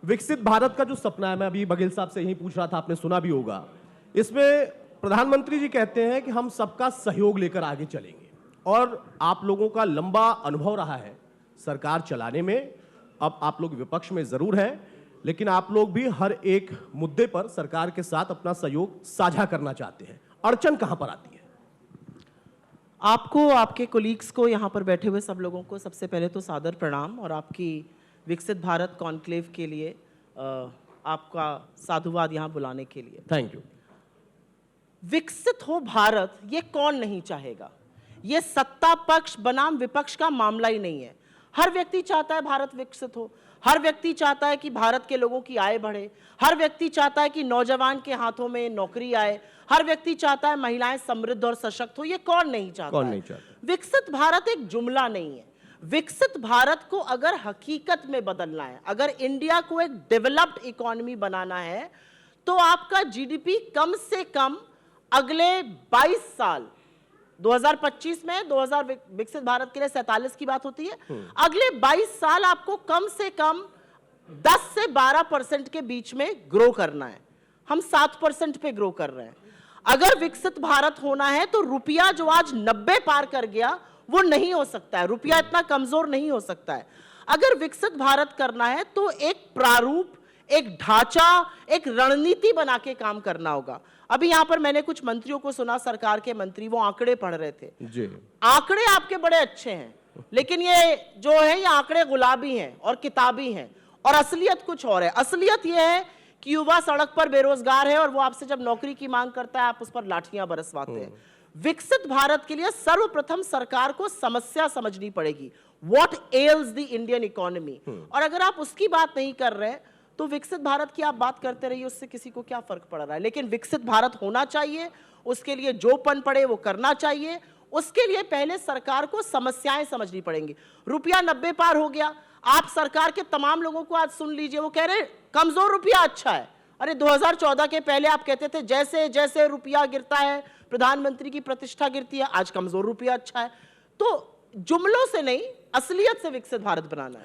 विकसित भारत का जो सपना है, मैं अभी बघेल साहब से यही पूछ रहा था, आपने सुना भी होगा, इसमें प्रधानमंत्री जी कहते हैं कि हम सबका सहयोग लेकर आगे चलेंगे। और आप लोगों का लंबा अनुभव रहा है सरकार चलाने में। अब आप लोग विपक्ष में जरूर हैं, लेकिन आप लोग भी हर एक मुद्दे पर सरकार के साथ अपना सहयोग साझा करना चाहते हैं। अड़चन कहां पर आती है? आपको, आपके कोलीग्स को, यहाँ पर बैठे हुए सब लोगों को सबसे पहले तो सादर प्रणाम, और आपकी विकसित भारत कॉन्क्लेव के लिए आपका साधुवाद यहाँ बुलाने के लिए। Thank you. विकसित हो भारत, ये कौन नहीं चाहेगा। ये सत्ता पक्ष बनाम विपक्ष का मामला ही नहीं है। हर व्यक्ति चाहता है भारत विकसित हो, हर व्यक्ति चाहता है कि भारत के लोगों की आय बढ़े, हर व्यक्ति चाहता है कि नौजवान के हाथों में नौकरी आए, हर व्यक्ति चाहता है महिलाएं समृद्ध और सशक्त हो। ये कौन नहीं चाहता? कौन नहीं चाहता? विकसित भारत एक जुमला नहीं है। विकसित भारत को अगर हकीकत में बदलना है, अगर इंडिया को एक डेवलप्ड इकोनॉमी बनाना है, तो आपका जीडीपी कम से कम अगले 22 साल, 2025 में 2000 विकसित भारत के लिए 47 की बात होती है, अगले 22 साल आपको कम से कम 10 से 12% के बीच में ग्रो करना है। हम 7% पे ग्रो कर रहे हैं। अगर विकसित भारत होना है तो रुपया जो आज 90 पार कर गया वो नहीं हो सकता है। रुपया इतना कमजोर नहीं हो सकता है। अगर विकसित भारत करना है तो एक प्रारूप, एक ढांचा, एक रणनीति बना के काम करना होगा। अभी यहां पर मैंने कुछ मंत्रियों को सुना, सरकार के मंत्री, वो आंकड़े पढ़ रहे थे जी। आंकड़े आपके बड़े अच्छे हैं, लेकिन ये जो है, ये आंकड़े गुलाबी हैं और किताबी हैं, और असलियत कुछ और है। असलियत ये है कि युवा सड़क पर बेरोजगार है और वो आपसे जब नौकरी की मांग करता है आप उस पर लाठियां बरसवाते हैं। विकसित भारत के लिए सर्वप्रथम सरकार को समस्या समझनी पड़ेगी, what else the Indian economy. और अगर आप उसकी बात नहीं कर रहे तो विकसित भारत की आप बात करते रहिए, उससे किसी को क्या फर्क पड़ रहा है। लेकिन विकसित भारत होना चाहिए, उसके लिए जो पन पड़े वो करना चाहिए। उसके लिए पहले सरकार को समस्याएं समझनी पड़ेंगी। रुपया 90 पार हो गया, आप सरकार के तमाम लोगों को आज सुन लीजिए, वो कह रहे कमजोर रुपया अच्छा है। अरे 2014 के पहले आप कहते थे जैसे जैसे रुपया गिरता है प्रधानमंत्री की प्रतिष्ठा गिरती है। आज कमजोर रुपया अच्छा है। तो जुमलों से नहीं, असलियत से विकसित भारत बनाना है।